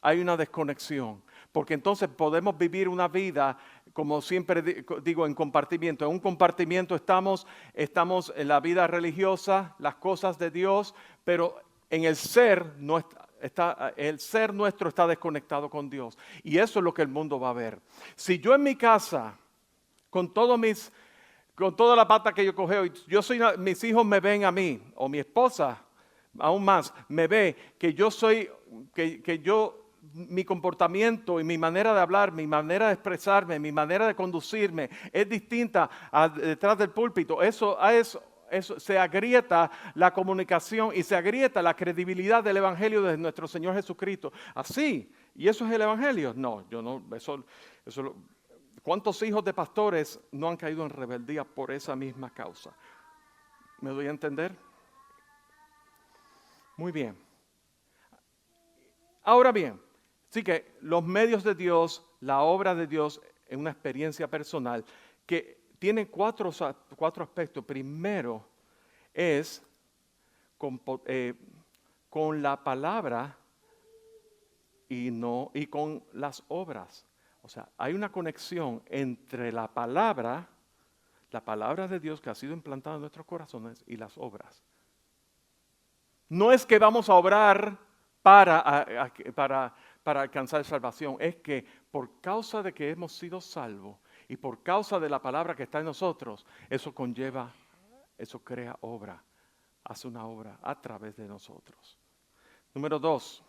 Hay una desconexión. Porque entonces podemos vivir una vida, como siempre digo, en compartimiento. En un compartimiento estamos en la vida religiosa, las cosas de Dios, pero en el ser el ser nuestro está desconectado con Dios. Y eso es lo que el mundo va a ver. Si yo en mi casa, con toda la pata que yo cogeo, mis hijos me ven a mí, o mi esposa, aún más, me ve que mi comportamiento y mi manera de hablar, mi manera de expresarme, mi manera de conducirme es distinta detrás del púlpito. Eso se agrieta la comunicación y se agrieta la credibilidad del Evangelio de nuestro Señor Jesucristo. Así, ¿y eso es el Evangelio? No, yo no, ¿Cuántos hijos de pastores no han caído en rebeldía por esa misma causa? ¿Me doy a entender? Muy bien. Ahora bien, sí que los medios de Dios, la obra de Dios es una experiencia personal que tiene cuatro aspectos. Primero es con la palabra y con las obras. O sea, hay una conexión entre la palabra de Dios que ha sido implantada en nuestros corazones y las obras. No es que vamos a obrar para alcanzar salvación, es que por causa de que hemos sido salvos y por causa de la palabra que está en nosotros, eso crea obra, hace una obra a través de nosotros. Número 2.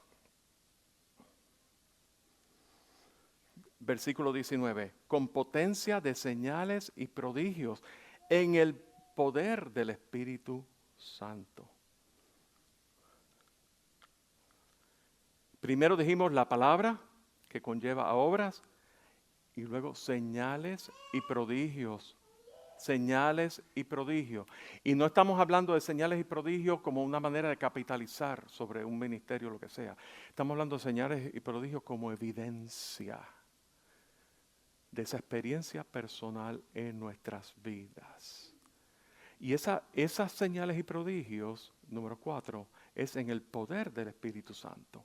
Versículo 19, con potencia de señales y prodigios en el poder del Espíritu Santo. Primero dijimos la palabra que conlleva a obras y luego señales y prodigios. Señales y prodigios. Y no estamos hablando de señales y prodigios como una manera de capitalizar sobre un ministerio o lo que sea. Estamos hablando de señales y prodigios como evidencia de esa experiencia personal en nuestras vidas. Y esas señales y prodigios, número 4, es en el poder del Espíritu Santo.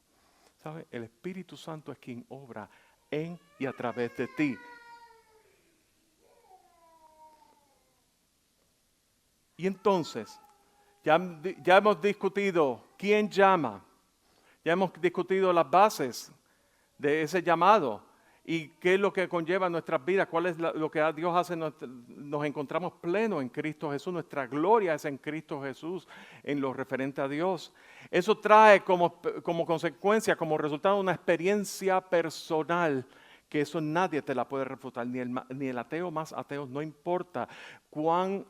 ¿Sabe? El Espíritu Santo es quien obra en y a través de ti. Y entonces, ya hemos discutido quién llama, ya hemos discutido las bases de ese llamado y qué es lo que conlleva nuestras vidas, cuál es lo que Dios hace, nos encontramos plenos en Cristo Jesús, nuestra gloria es en Cristo Jesús en lo referente a Dios. Eso trae como consecuencia, como resultado una experiencia personal, que eso nadie te la puede refutar, ni el ateo más ateo, no importa cuán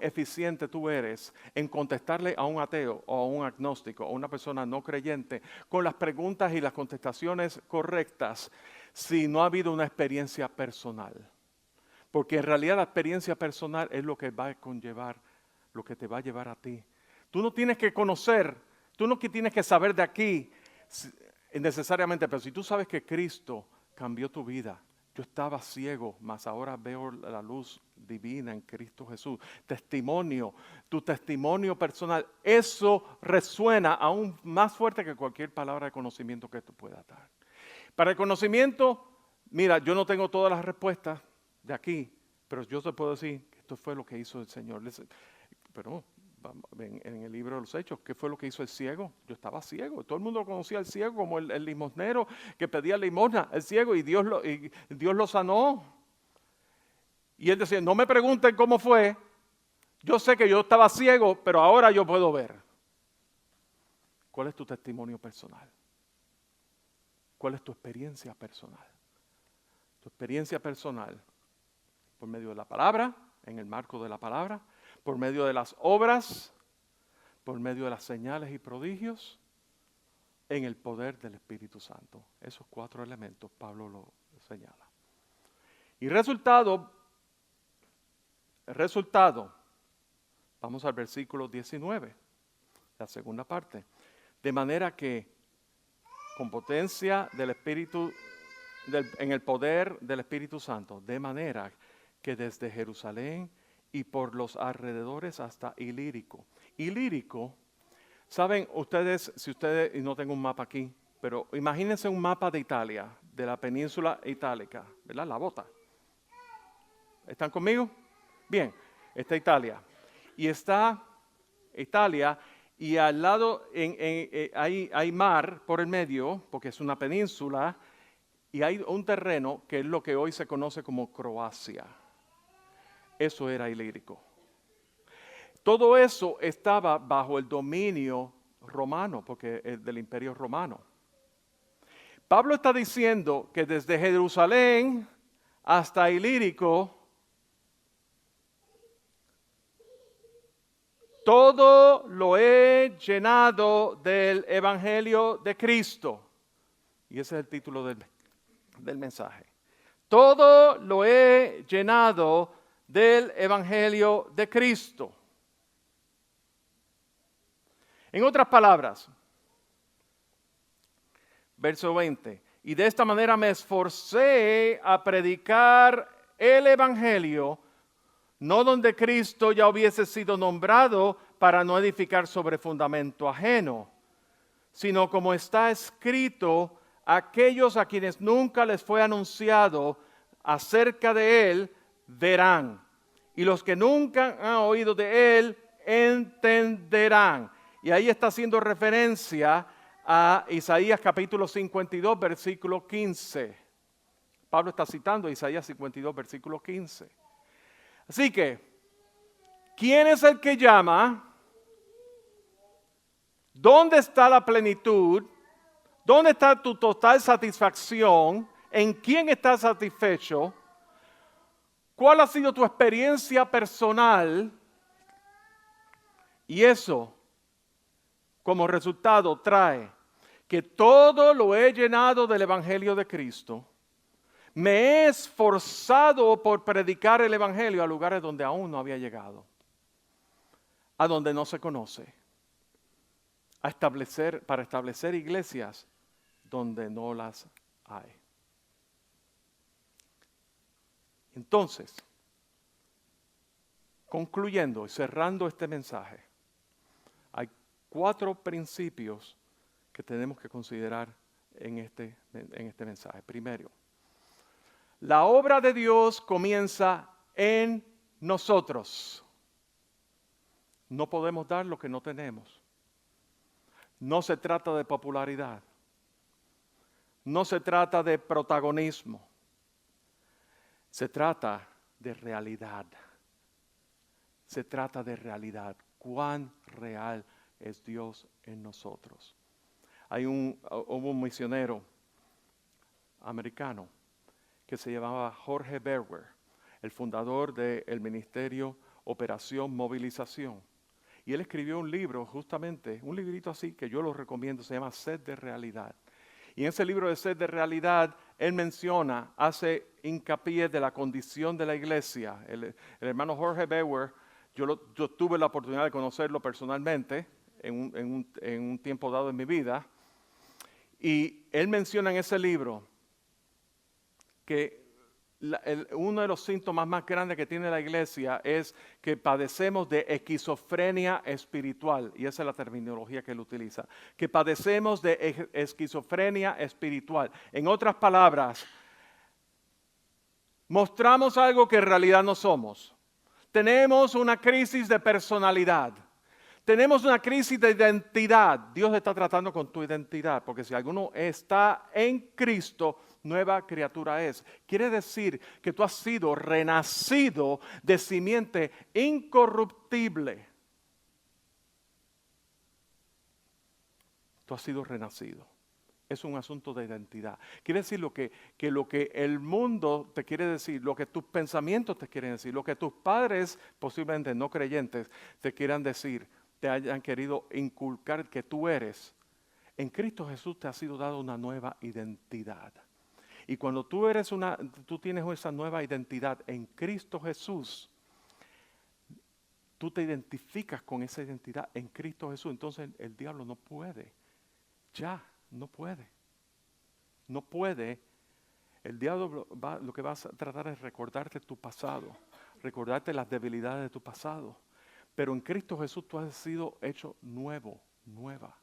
eficiente tú eres en contestarle a un ateo o a un agnóstico o a una persona no creyente con las preguntas y las contestaciones correctas si no ha habido una experiencia personal. Porque en realidad la experiencia personal es lo que va a conllevar, lo que te va a llevar a ti. Tú no tienes que conocer, tú no tienes que saber de aquí necesariamente, pero si tú sabes que Cristo cambió tu vida. Yo estaba ciego, mas ahora veo la luz divina en Cristo Jesús. Tu testimonio personal, eso resuena aún más fuerte que cualquier palabra de conocimiento que tú puedas dar. Para el conocimiento, mira, yo no tengo todas las respuestas de aquí, pero yo te puedo decir que esto fue lo que hizo el Señor. Pero en el libro de los Hechos, ¿qué fue lo que hizo el ciego? Yo estaba ciego. Todo el mundo conocía al ciego como el limosnero que pedía limosna, el ciego, y Dios lo sanó. Y él decía, no me pregunten cómo fue. Yo sé que yo estaba ciego, pero ahora yo puedo ver. ¿Cuál es tu testimonio personal? ¿Cuál es tu experiencia personal? Tu experiencia personal por medio de la palabra, en el marco de la palabra, por medio de las obras, por medio de las señales y prodigios, en el poder del Espíritu Santo. Esos 4 elementos Pablo lo señala. Y resultado, vamos al versículo 19, la segunda parte. De manera que con potencia del Espíritu, en el poder del Espíritu Santo, de manera que desde Jerusalén y por los alrededores hasta Ilírico. Ilírico, saben ustedes, y no tengo un mapa aquí, pero imagínense un mapa de Italia, de la península itálica, ¿verdad? La bota. ¿Están conmigo? Bien, está Italia. Y está Italia y al lado hay mar por el medio, porque es una península, y hay un terreno que es lo que hoy se conoce como Croacia. Eso era Ilírico. Todo eso estaba bajo el dominio romano, porque es del Imperio Romano. Pablo está diciendo que desde Jerusalén hasta Ilírico, todo lo he llenado del Evangelio de Cristo. Y ese es el título del mensaje. Todo lo he llenado del Evangelio de Cristo. En otras palabras, verso 20, y de esta manera me esforcé a predicar el Evangelio, no donde Cristo ya hubiese sido nombrado para no edificar sobre fundamento ajeno, sino como está escrito, aquellos a quienes nunca les fue anunciado acerca de Él, verán. Y los que nunca han oído de Él, entenderán. Y ahí está haciendo referencia a Isaías capítulo 52, versículo 15. Pablo está citando Isaías 52, versículo 15. Así que, ¿quién es el que llama? ¿Dónde está la plenitud? ¿Dónde está tu total satisfacción? ¿En quién estás satisfecho? ¿Cuál ha sido tu experiencia personal? Y eso, como resultado, trae que todo lo he llenado del Evangelio de Cristo. Me he esforzado por predicar el Evangelio a lugares donde aún no había llegado, a donde no se conoce, para establecer iglesias donde no las hay. Entonces, concluyendo y cerrando este mensaje, hay 4 principios que tenemos que considerar en este mensaje. Primero, la obra de Dios comienza en nosotros. No podemos dar lo que no tenemos. No se trata de popularidad. No se trata de protagonismo. Se trata de realidad. Se trata de realidad. ¿Cuán real es Dios en nosotros? Hubo un misionero americano que se llamaba Jorge Verwer, el fundador del ministerio Operación Movilización. Y él escribió un libro, justamente, un librito así que yo lo recomiendo, se llama Sed de Realidad. Y en ese libro de Sed de Realidad, él menciona, hace hincapié de la condición de la iglesia. El hermano Jorge Verwer, yo tuve la oportunidad de conocerlo personalmente en un tiempo dado en mi vida. Y él menciona en ese libro que uno de los síntomas más grandes que tiene la iglesia es que padecemos de esquizofrenia espiritual, y esa es la terminología que él utiliza, que padecemos de esquizofrenia espiritual. En otras palabras, mostramos algo que en realidad no somos. Tenemos una crisis de personalidad. Tenemos una crisis de identidad. Dios está tratando con tu identidad, porque si alguno está en Cristo, nueva criatura es. Quiere decir que tú has sido renacido de simiente incorruptible. Tú has sido renacido. Es un asunto de identidad. Quiere decir lo que el mundo te quiere decir, lo que tus pensamientos te quieren decir, lo que tus padres, posiblemente no creyentes, te quieran decir, te hayan querido inculcar que tú eres. En Cristo Jesús te ha sido dada una nueva identidad. Y cuando tú tienes esa nueva identidad en Cristo Jesús, tú te identificas con esa identidad en Cristo Jesús. Entonces el diablo no puede. Ya, no puede. No puede. El diablo lo que va a tratar es recordarte tu pasado, recordarte las debilidades de tu pasado. Pero en Cristo Jesús tú has sido hecho nuevo, nueva.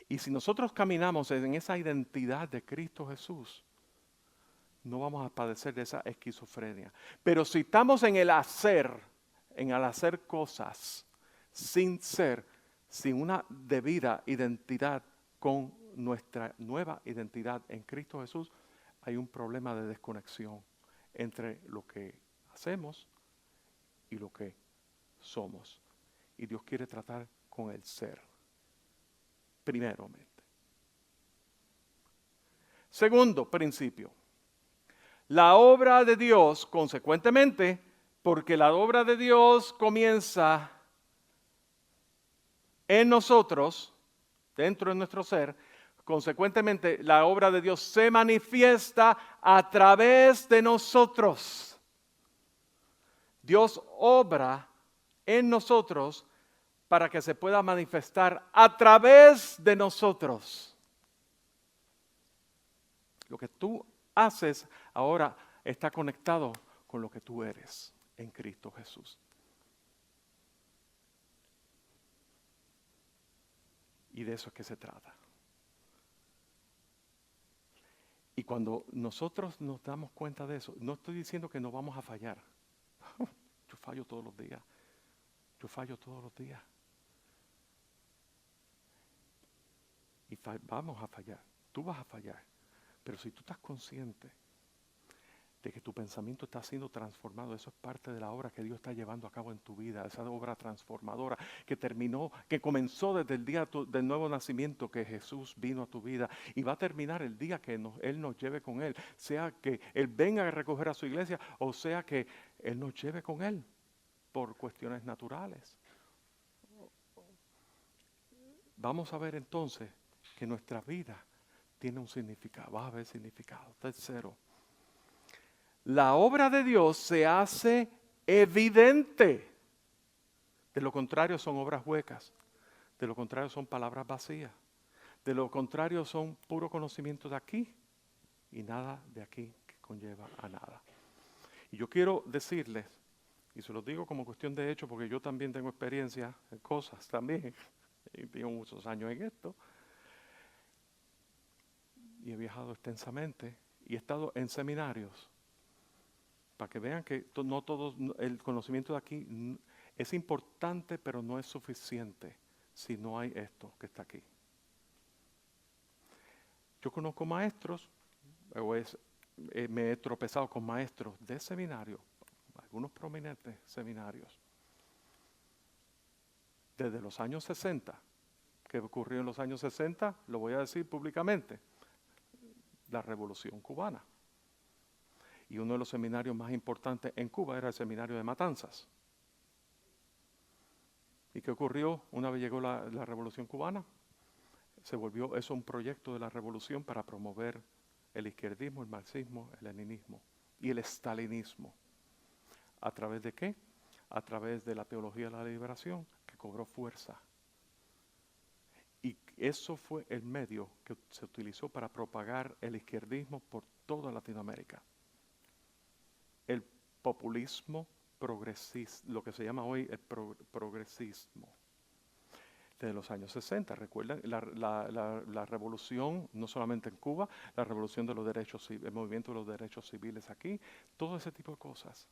Y si nosotros caminamos en esa identidad de Cristo Jesús, no vamos a padecer de esa esquizofrenia. Pero si estamos en el hacer cosas sin una debida identidad con nuestra nueva identidad en Cristo Jesús, hay un problema de desconexión entre lo que hacemos y lo que somos. Y Dios quiere tratar con el ser, primeramente. Segundo principio, la obra de Dios, consecuentemente, porque la obra de Dios comienza en nosotros, dentro de nuestro ser, Consecuentemente, la obra de Dios se manifiesta a través de nosotros. Dios obra en nosotros para que se pueda manifestar a través de nosotros. Lo que tú haces ahora está conectado con lo que tú eres en Cristo Jesús. Y de eso es que se trata. Y cuando nosotros nos damos cuenta de eso, no estoy diciendo que no vamos a fallar. Yo fallo todos los días. Yo fallo todos los días. Y vamos a fallar. Tú vas a fallar. Pero si tú estás consciente de que tu pensamiento está siendo transformado, eso es parte de la obra que Dios está llevando a cabo en tu vida, esa obra transformadora que terminó, que comenzó desde el día del nuevo nacimiento que Jesús vino a tu vida y va a terminar el día que Él nos lleve con Él, sea que Él venga a recoger a su iglesia o sea que Él nos lleve con Él por cuestiones naturales. Vamos a ver entonces que nuestra vida tiene un significado, va a haber significado. Tercero, la obra de Dios se hace evidente. De lo contrario son obras huecas. De lo contrario son palabras vacías. De lo contrario son puro conocimiento de aquí y nada de aquí que conlleva a nada. Y yo quiero decirles, y se los digo como cuestión de hecho, porque yo también tengo experiencia en cosas también. Y tengo muchos años en esto. Y he viajado extensamente y he estado en seminarios. Para que vean que no todo el conocimiento de aquí es importante, pero no es suficiente si no hay esto que está aquí. Yo conozco maestros, me he tropezado con maestros de seminario, algunos prominentes seminarios, desde los años 60. ¿Qué ocurrió en los años 60? Lo voy a decir públicamente. La Revolución Cubana. Y uno de los seminarios más importantes en Cuba era el seminario de Matanzas. ¿Y qué ocurrió una vez llegó la Revolución Cubana? Se volvió eso un proyecto de la revolución para promover el izquierdismo, el marxismo, el leninismo y el estalinismo. ¿A través de qué? A través de la teología de la liberación que cobró fuerza. Y eso fue el medio que se utilizó para propagar el izquierdismo por toda Latinoamérica. El populismo progresista, lo que se llama hoy el progresismo. Desde los años 60, recuerdan la revolución, no solamente en Cuba, la revolución de los derechos civiles, el movimiento de los derechos civiles aquí, todo ese tipo de cosas.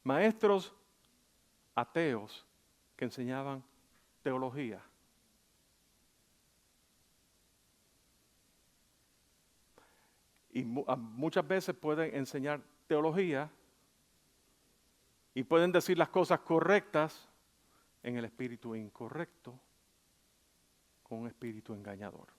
Maestros ateos que enseñaban teología. Y muchas veces pueden enseñar teología y pueden decir las cosas correctas en el espíritu incorrecto, con un espíritu engañador.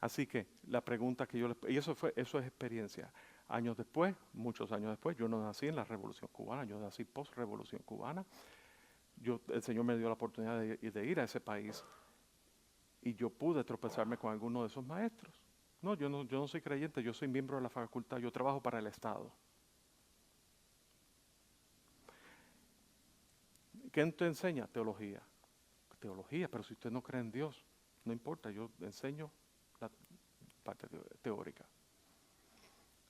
Así que la pregunta que yo les... Y eso es experiencia. Años después, muchos años después, yo no nací en la Revolución Cubana, yo nací post-Revolución Cubana. El Señor me dio la oportunidad de ir a ese país y yo pude tropezarme con alguno de esos maestros. No, yo no soy creyente, yo soy miembro de la facultad, yo trabajo para el Estado. ¿Qué te enseña? Teología. Teología, pero si usted no cree en Dios, no importa, yo enseño la parte teórica.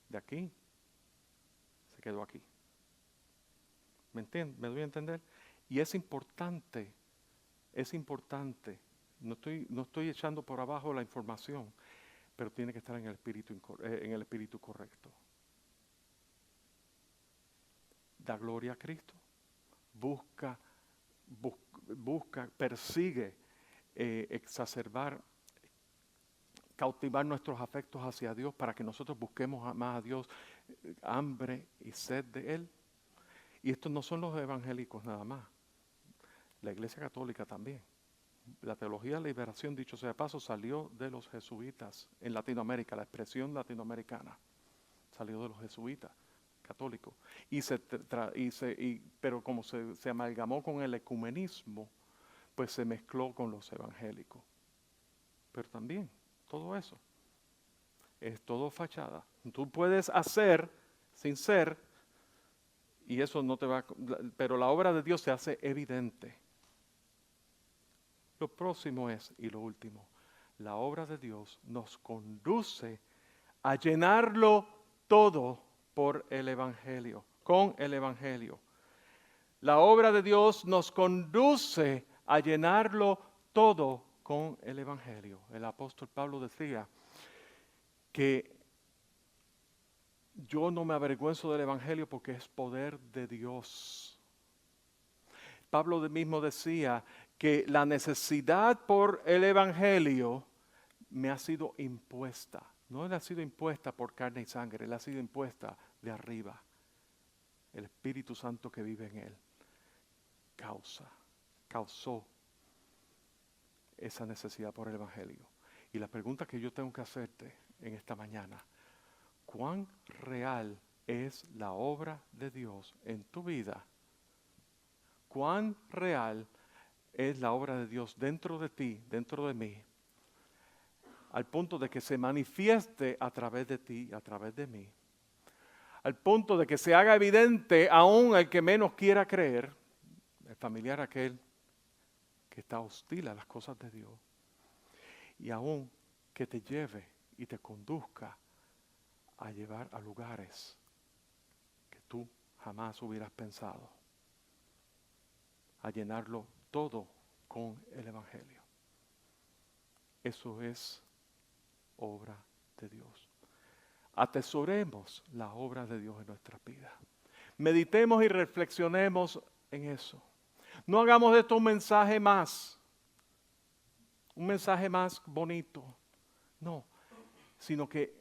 De aquí, se quedó aquí. ¿Me entiende? ¿Me doy a entender? Y es importante, no estoy echando por abajo la información, pero tiene que estar en el espíritu correcto. Da gloria a Cristo, persigue exacerbar, cautivar nuestros afectos hacia Dios para que nosotros busquemos más a Dios, hambre y sed de Él. Y estos no son los evangélicos nada más, la Iglesia Católica también. La teología de la liberación, dicho sea de paso, salió de los jesuitas en Latinoamérica, la expresión latinoamericana salió de los jesuitas católicos. Pero como se amalgamó con el ecumenismo, pues se mezcló con los evangélicos. pero también todo eso es todo fachada. Tú puedes hacer sin ser, y eso no te va, pero la obra de Dios se hace evidente. Lo próximo es, y lo último, la obra de Dios nos conduce a llenarlo todo por el Evangelio, con el Evangelio. La obra de Dios nos conduce a llenarlo todo con el Evangelio. El apóstol Pablo decía que yo no me avergüenzo del Evangelio porque es poder de Dios. Pablo mismo decía que la necesidad por el Evangelio me ha sido impuesta. No le ha sido impuesta por carne y sangre, le ha sido impuesta de arriba. El Espíritu Santo que vive en él causó esa necesidad por el Evangelio. Y la pregunta que yo tengo que hacerte en esta mañana: ¿cuán real es la obra de Dios en tu vida? ¿Cuán real es la obra de Dios dentro de ti, dentro de mí? Al punto de que se manifieste a través de ti, a través de mí. Al punto de que se haga evidente aún el que menos quiera creer, el familiar aquel que está hostil a las cosas de Dios. Y aún que te lleve y te conduzca a llevar a lugares que tú jamás hubieras pensado. A llenarlo todo con el Evangelio. Eso es obra de Dios. Atesoremos la obra de Dios en nuestras vidas. Meditemos y reflexionemos en eso. No hagamos de esto un mensaje más bonito. No, sino que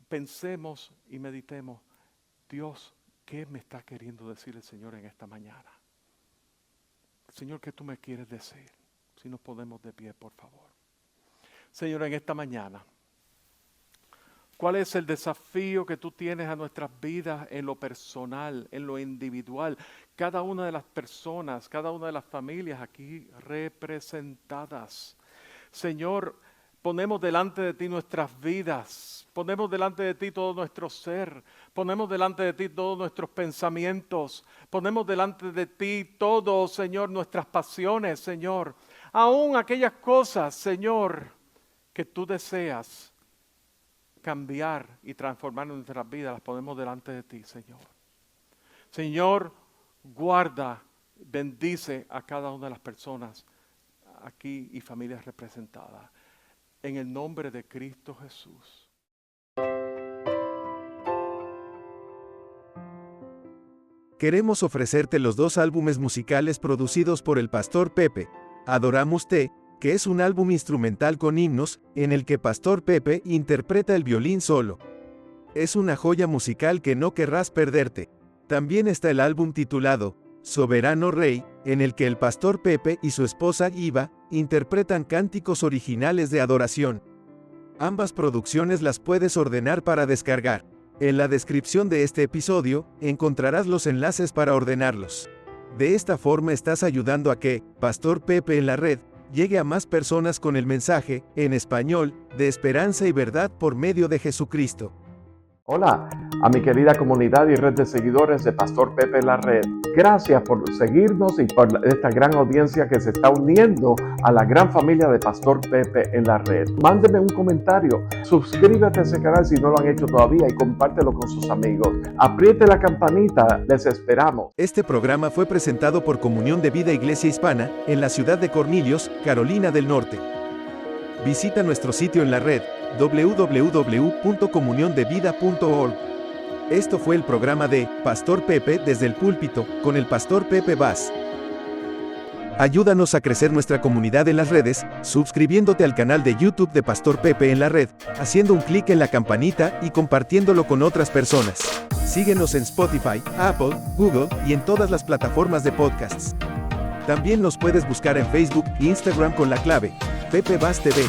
pensemos y meditemos: Dios, ¿qué me está queriendo decir el Señor en esta mañana? Señor, ¿qué tú me quieres decir? Si nos ponemos de pie, por favor. Señor, en esta mañana, ¿cuál es el desafío que tú tienes a nuestras vidas en lo personal, en lo individual? Cada una de las personas, cada una de las familias aquí representadas. Señor, ponemos delante de ti nuestras vidas, ponemos delante de ti todo nuestro ser, ponemos delante de ti todos nuestros pensamientos, ponemos delante de ti todo, Señor, nuestras pasiones, Señor. Aún aquellas cosas, Señor, que tú deseas cambiar y transformar en nuestras vidas, las ponemos delante de ti, Señor. Señor, guarda, bendice a cada una de las personas aquí y familias representadas. En el nombre de Cristo Jesús. Queremos ofrecerte los 2 álbumes musicales producidos por el Pastor Pepe. Adoramus-te, que es un álbum instrumental con himnos, en el que Pastor Pepe interpreta el violín solo. Es una joya musical que no querrás perderte. También está el álbum titulado Soberano Rey, en el que el Pastor Pepe y su esposa Iva interpretan cánticos originales de adoración. Ambas producciones las puedes ordenar para descargar. En la descripción de este episodio, encontrarás los enlaces para ordenarlos. De esta forma estás ayudando a que Pastor Pepe en la red llegue a más personas con el mensaje, en español, de esperanza y verdad por medio de Jesucristo. Hola a mi querida comunidad y red de seguidores de Pastor Pepe en la red. Gracias por seguirnos y por esta gran audiencia que se está uniendo a la gran familia de Pastor Pepe en la red. Mándeme un comentario, suscríbete a ese canal si no lo han hecho todavía y compártelo con sus amigos. Apriete la campanita, les esperamos. Este programa fue presentado por Comunión de Vida Iglesia Hispana, en la ciudad de Cornelius, Carolina del Norte. Visita nuestro sitio en la red, www.comuniondevida.org. Esto fue el programa de Pastor Pepe desde el púlpito, con el Pastor Pepe Vaz. Ayúdanos a crecer nuestra comunidad en las redes, suscribiéndote al canal de YouTube de Pastor Pepe en la red, haciendo un clic en la campanita y compartiéndolo con otras personas. Síguenos en Spotify, Apple, Google y en todas las plataformas de podcasts. También nos puedes buscar en Facebook e Instagram con la clave Pepe Vaz TV.